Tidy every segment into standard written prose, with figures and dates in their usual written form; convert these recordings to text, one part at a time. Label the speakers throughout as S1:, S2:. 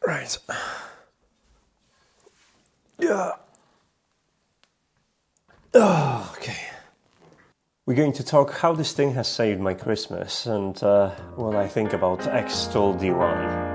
S1: Right. Yeah. Oh, okay. We're going to talk how this thing has saved my Christmas and what I think about xTool D1.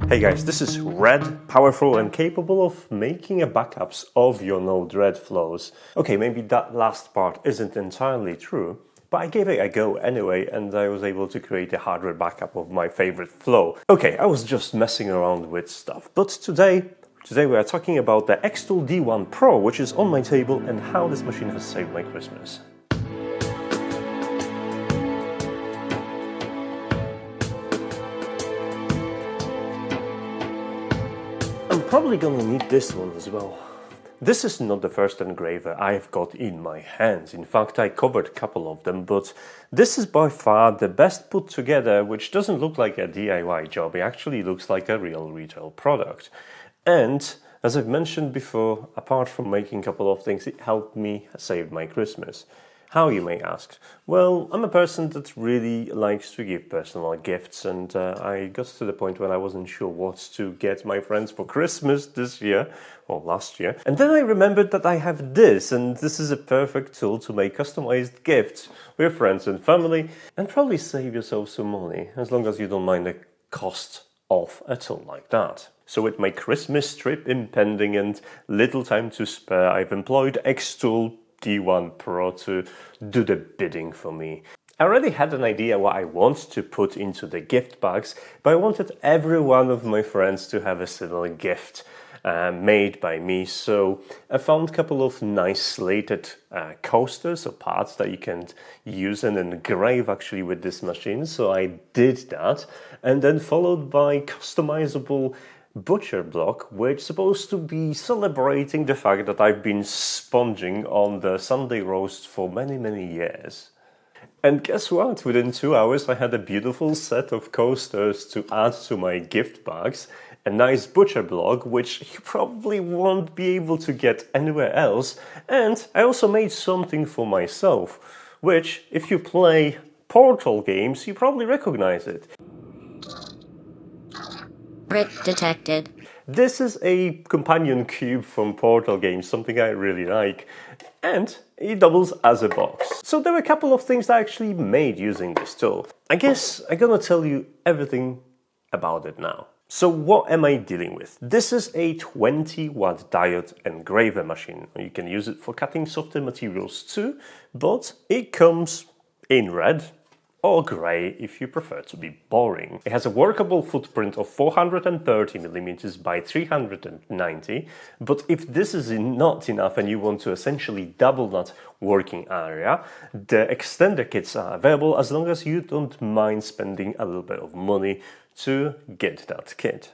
S1: Hey guys, this is Red, powerful and capable of making backups of your Node-RED flows. Okay, maybe that last part isn't entirely true, but I gave it a go anyway and I was able to create a hardware backup of my favorite flow. Okay, I was just messing around with stuff, but today we are talking about the xTool D1 Pro, which is on my table, and how this machine has saved my Christmas. I'm probably gonna need this one as well. This is not the first engraver I've got in my hands. In fact, I covered a couple of them, but this is by far the best put together, which doesn't look like a DIY job. It actually looks like a real retail product. And as I've mentioned before, apart from making a couple of things, it helped me save my Christmas. How, you may ask? Well, I'm a person that really likes to give personal gifts, and I got to the point when I wasn't sure what to get my friends for Christmas this year, or last year. And then I remembered that I have this, and this is a perfect tool to make customized gifts with friends and family, and probably save yourself some money, as long as you don't mind the cost of a tool like that. So with my Christmas trip impending and little time to spare, I've employed xTool D1 Pro to do the bidding for me. I already had an idea what I want to put into the gift bags, but I wanted every one of my friends to have a similar gift made by me. So I found a couple of nice slated coasters or parts that you can use and engrave actually with this machine. So I did that, and then followed by customizable butcher block, which is supposed to be celebrating the fact that I've been sponging on the Sunday roast for many years. And guess what? Within 2 hours I had a beautiful set of coasters to add to my gift bags, a nice butcher block which you probably won't be able to get anywhere else, and I also made something for myself, which if you play Portal games you probably recognize it.
S2: Brick detected.
S1: This is a companion cube from Portal games, something I really like, and it doubles as a box. So there were a couple of things I actually made using this tool. I guess I'm gonna tell you everything about it now. So what am I dealing with? This is a 20-watt diode engraver machine. You can use it for cutting softer materials too, but it comes in red or grey if you prefer to be boring. It has a workable footprint of 430mm by 390, but if this is not enough and you want to essentially double that working area, the extender kits are available as long as you don't mind spending a little bit of money to get that kit.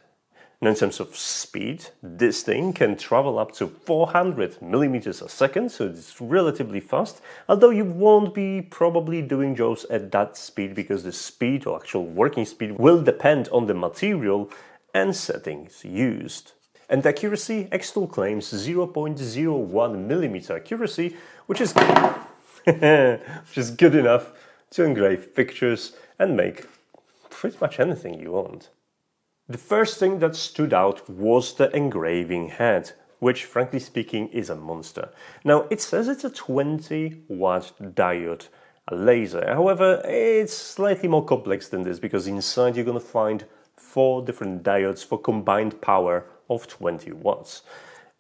S1: Now in terms of speed, this thing can travel up to 400mm a second, so it's relatively fast, although you won't be probably doing jobs at that speed because the speed or actual working speed will depend on the material and settings used. And accuracy, xTool claims 0.01mm accuracy, which is good enough to engrave pictures and make pretty much anything you want. The first thing that stood out was the engraving head, which frankly speaking is a monster. Now it says it's a 20-watt diode laser, however it's slightly more complex than this because inside you're going to find 4 different diodes for combined power of 20 watts.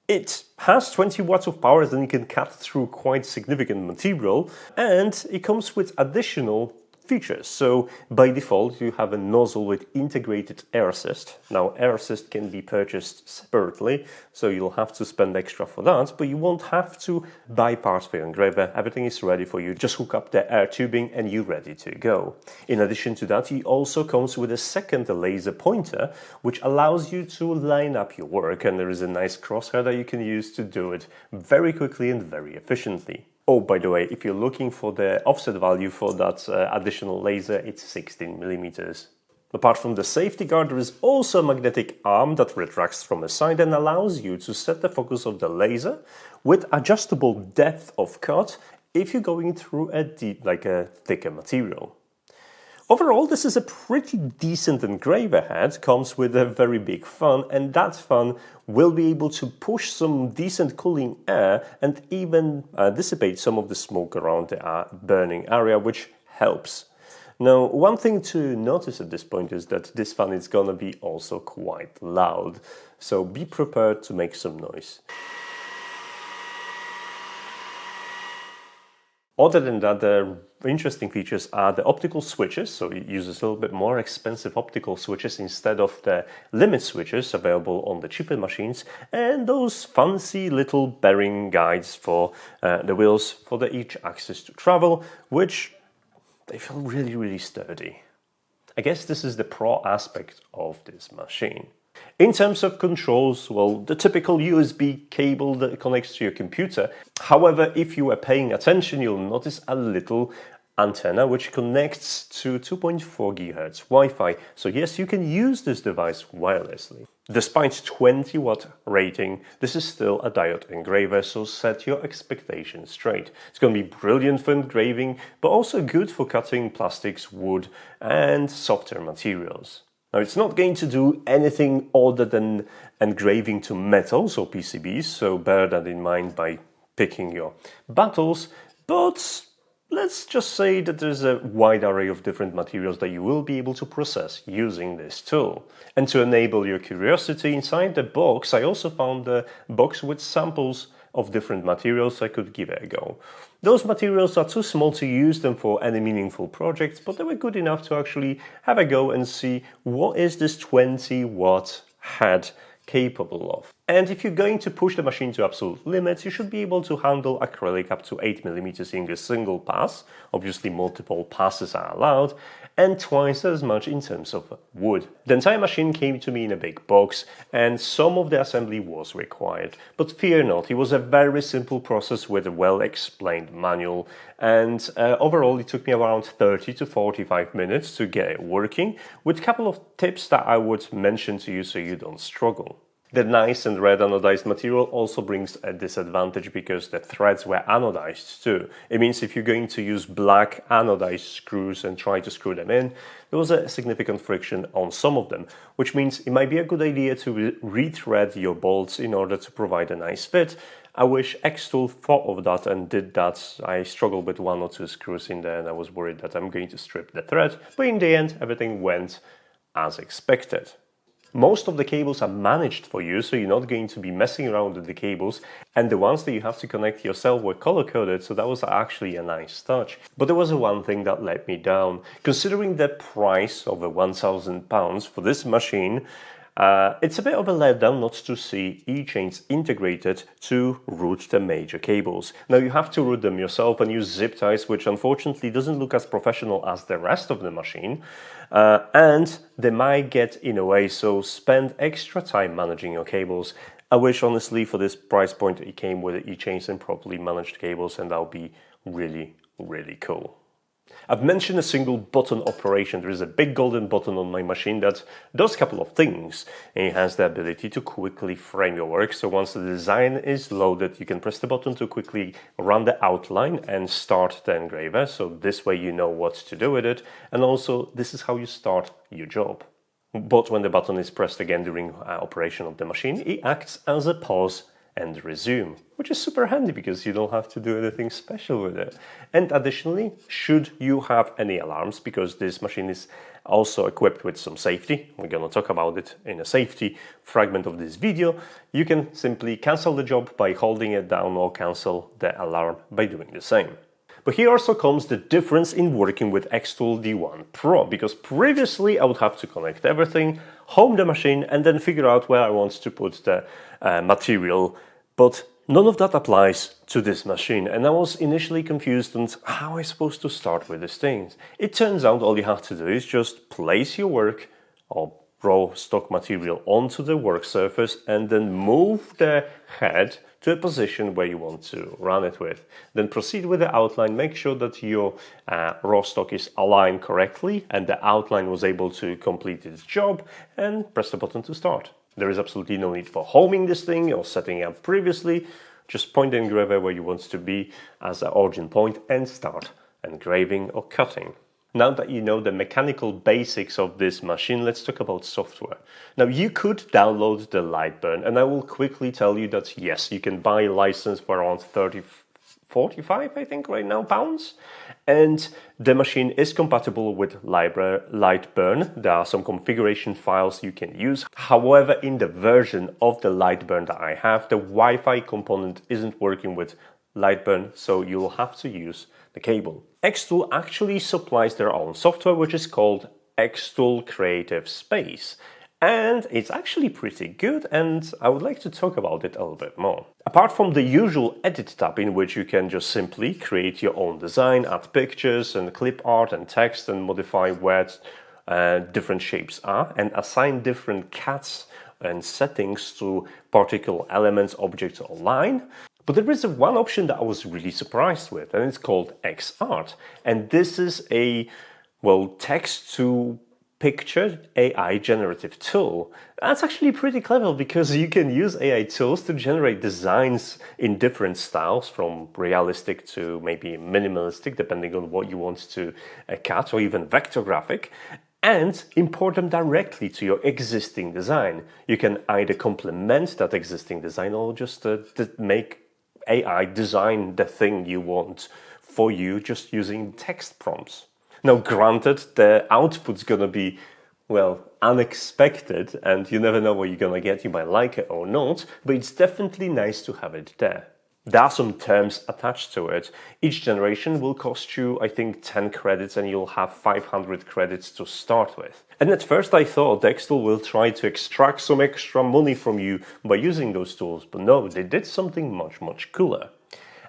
S1: It has 20 watts of power, then you can cut through quite significant material, and it comes with additional features. So by default you have a nozzle with integrated air assist. Now air assist can be purchased separately, so you'll have to spend extra for that, but you won't have to buy parts for your engraver. Everything is ready for you. Just hook up the air tubing and you're ready to go. In addition to that, it also comes with a second laser pointer, which allows you to line up your work, and there is a nice crosshair that you can use to do it very quickly and very efficiently. Oh, by the way, if you're looking for the offset value for that additional laser, it's 16mm. Apart from the safety guard, there is also a magnetic arm that retracts from the side and allows you to set the focus of the laser with adjustable depth of cut if you're going through a thicker material. Overall, this is a pretty decent engraver head, comes with a very big fan, and that fan will be able to push some decent cooling air and even dissipate some of the smoke around the burning area, which helps. Now, one thing to notice at this point is that this fan is gonna be also quite loud, so be prepared to make some noise. Other than that, the interesting features are the optical switches, so it uses a little bit more expensive optical switches instead of the limit switches available on the cheaper machines, and those fancy little bearing guides for the wheels for each axis to travel, which they feel really sturdy. I guess this is the pro aspect of this machine. In terms of controls, well, the typical USB cable that connects to your computer. However, if you are paying attention, you'll notice a little antenna which connects to 2.4 GHz Wi-Fi. So yes, you can use this device wirelessly. Despite 20 watt rating, this is still a diode engraver, so set your expectations straight. It's going to be brilliant for engraving, but also good for cutting plastics, wood, and softer materials. Now, it's not going to do anything other than engraving to metals or PCBs, so bear that in mind by picking your battles, but let's just say that there's a wide array of different materials that you will be able to process using this tool. And to enable your curiosity, inside the box I also found a box with samples of different materials. I could give it a go. Those materials are too small to use them for any meaningful projects, but they were good enough to actually have a go and see what is this 20 watt head capable of. And if you're going to push the machine to absolute limits, you should be able to handle acrylic up to 8 mm in a single pass. Obviously multiple passes are allowed, and twice as much in terms of wood. The entire machine came to me in a big box, and some of the assembly was required. But fear not, it was a very simple process with a well-explained manual, and overall it took me around 30 to 45 minutes to get it working, with a couple of tips that I would mention to you so you don't struggle. The nice and red anodized material also brings a disadvantage because the threads were anodized too. It means if you're going to use black anodized screws and try to screw them in, there was a significant friction on some of them, which means it might be a good idea to rethread your bolts in order to provide a nice fit. I wish xTool thought of that and did that. I struggled with 1 or 2 screws in there and I was worried that I'm going to strip the thread, but in the end everything went as expected. Most of the cables are managed for you, so you're not going to be messing around with the cables, and the ones that you have to connect yourself were color-coded, so that was actually a nice touch. But there was one thing that let me down. Considering the price of £1,000 for this machine, it's a bit of a letdown not to see e-chains integrated to route the major cables. Now you have to route them yourself and use zip ties, which unfortunately doesn't look as professional as the rest of the machine, and they might get in a way, so spend extra time managing your cables. I wish honestly for this price point it came with e-chains and properly managed cables, and that would be really cool. I've mentioned a single button operation. There is a big golden button on my machine that does a couple of things. It has the ability to quickly frame your work, so once the design is loaded you can press the button to quickly run the outline and start the engraver, so this way you know what to do with it, and also this is how you start your job. But when the button is pressed again during operation of the machine, it acts as a pause and resume, which is super handy because you don't have to do anything special with it. And additionally, should you have any alarms, because this machine is also equipped with some safety, we're going to talk about it in a safety fragment of this video, you can simply cancel the job by holding it down or cancel the alarm by doing the same. But here also comes the difference in working with xTool D1 Pro, because previously I would have to connect everything, home the machine, and then figure out where I want to put the material, but none of that applies to this machine, and I was initially confused on how I'm supposed to start with these things. It turns out all you have to do is just place your work or raw stock material onto the work surface and then move the head to a position where you want to run it with. Then proceed with the outline, make sure that your raw stock is aligned correctly and the outline was able to complete its job, and press the button to start. There is absolutely no need for homing this thing or setting it up previously. Just point the engraver where you want to be as an origin point and start engraving or cutting. Now that you know the mechanical basics of this machine, let's talk about software. Now you could download the Lightburn, and I will quickly tell you that yes, you can buy a license for around 45, I think right now, pounds. And the machine is compatible with Lightburn. There are some configuration files you can use. However, in the version of the Lightburn that I have, the Wi-Fi component isn't working with Lightburn, so you'll have to use the cable. xTool actually supplies their own software, which is called xTool Creative Space. And it's actually pretty good, and I would like to talk about it a little bit more. Apart from the usual edit tab in which you can just simply create your own design, add pictures and clip art and text and modify where different shapes are and assign different cats and settings to particular elements, objects or line. But there is one option that I was really surprised with, and it's called Xart. And this is a, text to picture AI generative tool. That's actually pretty clever because you can use AI tools to generate designs in different styles, from realistic to maybe minimalistic, depending on what you want to cut, or even vector graphic, and import them directly to your existing design. You can either complement that existing design or just make AI design the thing you want for you just using text prompts. Now, granted, the output's gonna be, unexpected, and you never know what you're gonna get. You might like it or not, but it's definitely nice to have it there. There are some terms attached to it. Each generation will cost you, I think, 10 credits, and you'll have 500 credits to start with. And at first I thought xTool will try to extract some extra money from you by using those tools, but no, they did something much, much cooler.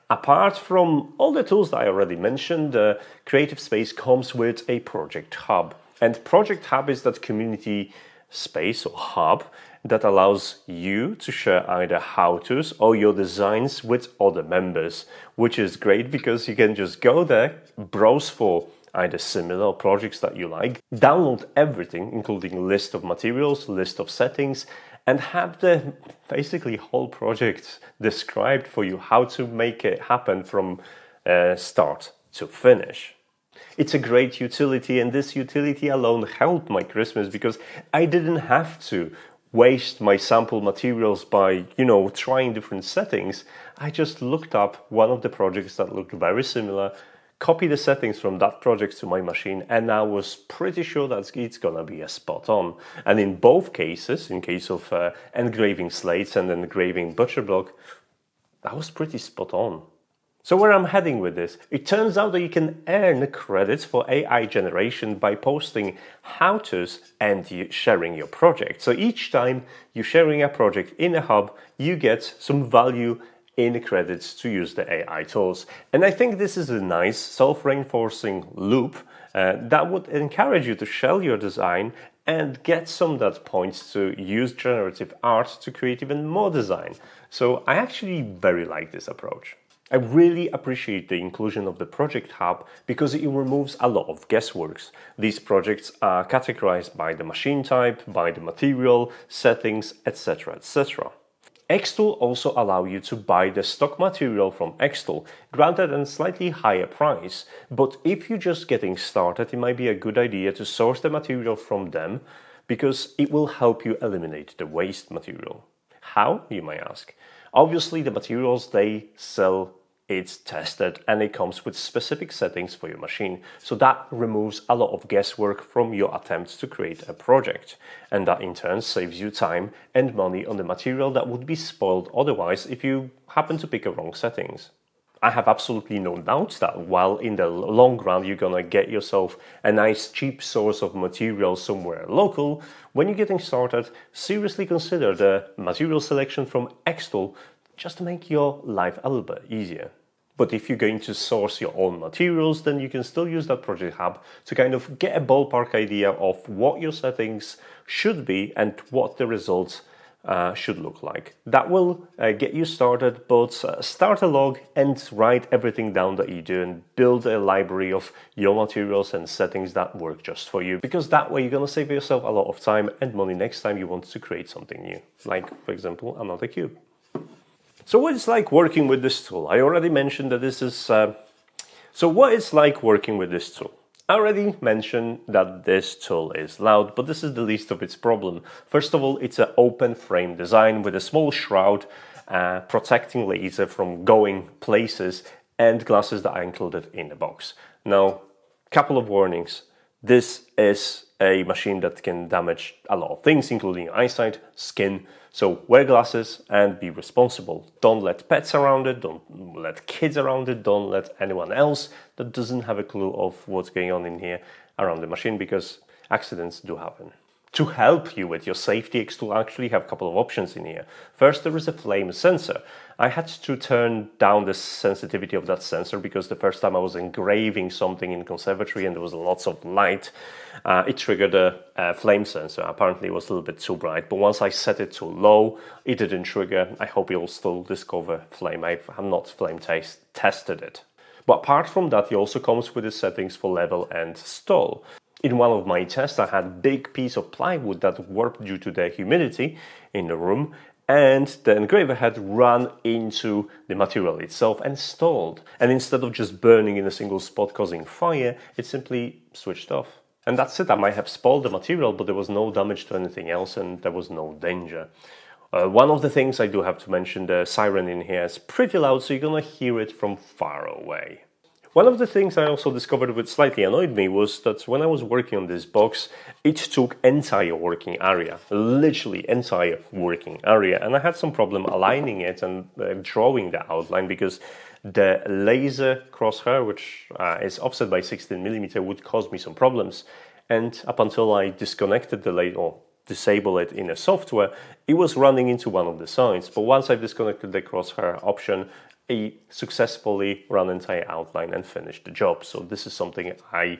S1: Apart from all the tools that I already mentioned, the Creative Space comes with a Project Hub. And Project Hub is that community space or hub that allows you to share either how-tos or your designs with other members, which is great because you can just go there, browse for either similar projects that you like, download everything, including list of materials, list of settings, and have the basically whole project described for you, how to make it happen from start to finish. It's a great utility, and this utility alone helped my Christmas because I didn't have to waste my sample materials by, trying different settings. I just looked up one of the projects that looked very similar, copy the settings from that project to my machine, and I was pretty sure that it's gonna be a spot on. And in both cases, in case of engraving slates and engraving butcher block, that was pretty spot on. So where I'm heading with this, it turns out that you can earn credits for AI generation by posting how-tos and sharing your project. So each time you're sharing a project in a hub, you get some value in credits to use the AI tools. And I think this is a nice self-reinforcing loop that would encourage you to share your design and get some that points to use generative art to create even more design. So I actually very like this approach. I really appreciate the inclusion of the Project Hub because it removes a lot of guesswork. These projects are categorized by the machine type, by the material, settings, etc. etc. xTool also allows you to buy the stock material from xTool, granted at a slightly higher price, but if you're just getting started, it might be a good idea to source the material from them because it will help you eliminate the waste material. How, you might ask? Obviously, the materials they sell, it's tested and it comes with specific settings for your machine. So that removes a lot of guesswork from your attempts to create a project. And that in turn saves you time and money on the material that would be spoiled otherwise if you happen to pick a wrong settings. I have absolutely no doubt that while in the long run you're gonna get yourself a nice cheap source of material somewhere local, when you're getting started, seriously consider the material selection from xTool just to make your life a little bit easier. But if you're going to source your own materials, then you can still use that Project Hub to kind of get a ballpark idea of what your settings should be and what the results should look like. That will get you started, but start a log and write everything down that you do and build a library of your materials and settings that work just for you, because that way you're going to save yourself a lot of time and money next time you want to create something new, like for example another cube. So what it's like working with this tool? I already mentioned that this is... So what it's like working with this tool? I already mentioned that this tool is loud, but this is the least of its problem. First of all, it's an open frame design with a small shroud protecting laser from going places and glasses that are included in the box. Now, couple of warnings. This is a machine that can damage a lot of things, including eyesight, skin. So wear glasses and be responsible. Don't let pets around it, don't let kids around it, don't let anyone else that doesn't have a clue of what's going on in here around the machine, because accidents do happen. To help you with your safety, xTool actually have a couple of options in here. First, there is a flame sensor. I had to turn down the sensitivity of that sensor because the first time I was engraving something in conservatory and there was lots of light, it triggered a flame sensor. Apparently it was a little bit too bright, but once I set it to low, it didn't trigger. I hope you'll still discover flame. I have not flame tested it. But apart from that, it also comes with the settings for level and stall. In one of my tests, I had a big piece of plywood that warped due to the humidity in the room, and the engraver had run into the material itself and stalled. And instead of just burning in a single spot causing fire, it simply switched off. And that's it. I might have spoiled the material, but there was no damage to anything else and there was no danger. One of the things I do have to mention, the siren in here is pretty loud, so you're gonna hear it from far away. One of the things I also discovered which slightly annoyed me was that when I was working on this box, it took entire working area, literally entire working area, and I had some problem aligning it and drawing the outline because the laser crosshair, which is offset by 16mm, would cause me some problems. And up until I disconnected the laser or disable it in a software, it was running into one of the sides. But once I disconnected the crosshair option, I successfully ran entire outline and finished the job. So this is something I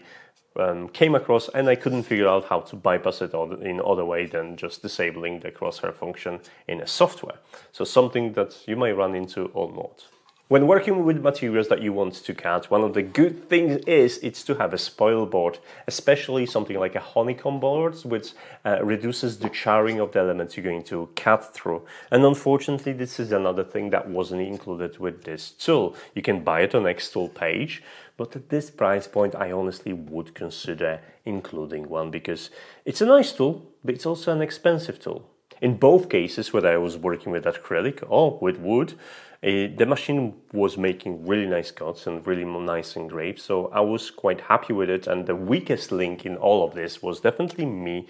S1: came across and I couldn't figure out how to bypass it in other way than just disabling the crosshair function in a software. So something that you may run into or not. When working with materials that you want to cut, one of the good things is it's to have a spoil board, especially something like a honeycomb board, which reduces the charring of the elements you're going to cut through. And unfortunately, this is another thing that wasn't included with this tool. You can buy it on xTool page, but at this price point, I honestly would consider including one because it's a nice tool, but it's also an expensive tool. In both cases, whether I was working with acrylic or with wood, the machine was making really nice cuts and really nice engraves, so I was quite happy with it. And the weakest link in all of this was definitely me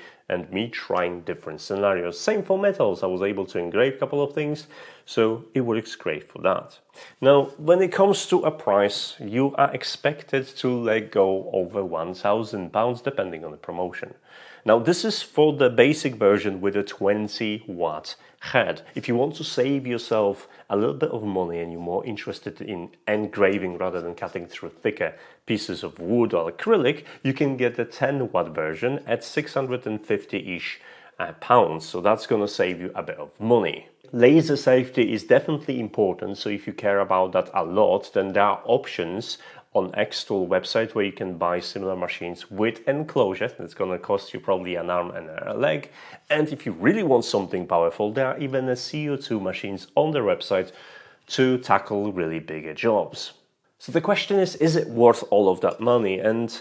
S1: trying different scenarios. Same for metals, I was able to engrave a couple of things, so it works great for that. Now, when it comes to a price, you are expected to let go over £1,000 depending on the promotion. Now, this is for the basic version with a 20-watt head. If you want to save yourself a little bit of money and you're more interested in engraving rather than cutting through thicker pieces of wood or acrylic, you can get the 10-watt version at 650-ish pounds. So that's going to save you a bit of money. Laser safety is definitely important, so if you care about that a lot, then there are options on xTool website where you can buy similar machines with enclosure. That's going to cost you probably an arm and a leg. And if you really want something powerful, there are even CO2 machines on their website to tackle really bigger jobs. So the question is it worth all of that money? And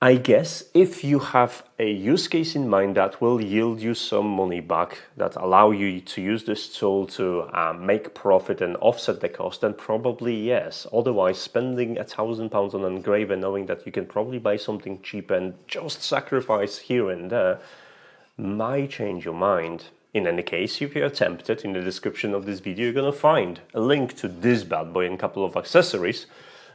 S1: I guess if you have a use case in mind that will yield you some money back, that allow you to use this tool to make profit and offset the cost, then probably yes. Otherwise, spending £1,000 on an engraver knowing that you can probably buy something cheap and just sacrifice here and there might change your mind. In any case, if you're tempted, in the description of this video you're going to find a link to this bad boy and a couple of accessories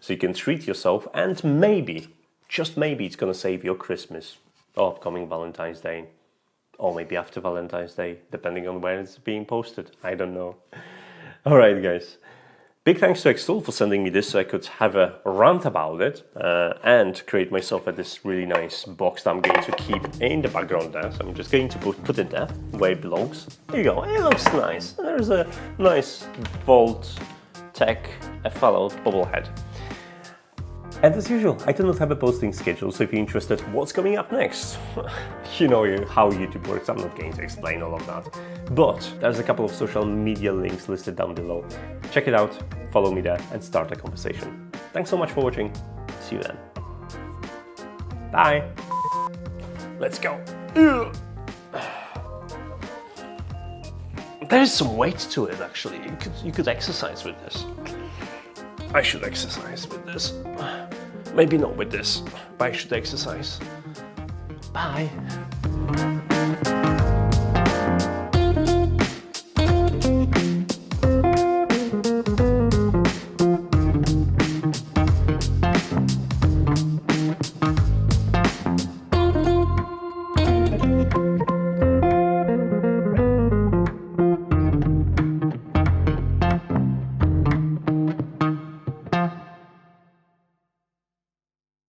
S1: so you can treat yourself, and maybe, just maybe, it's going to save your Christmas or upcoming Valentine's Day, or maybe after Valentine's Day, depending on when it's being posted. I don't know. Alright guys, big thanks to xTool for sending me this so I could have a rant about it and create myself this really nice box that I'm going to keep in the background there. So I'm just going to put it there where it belongs. There you go, it looks nice. There's a nice Vault Tech fellow bubble head. And as usual, I do not have a posting schedule, so if you're interested what's coming up next, you know how YouTube works, I'm not going to explain all of that. But there's a couple of social media links listed down below. Check it out, follow me there, and start a conversation. Thanks so much for watching. See you then. Bye. Let's go. There's some weight to it, actually. You could exercise with this. I should exercise with this. Maybe not with this, but I should exercise. Bye.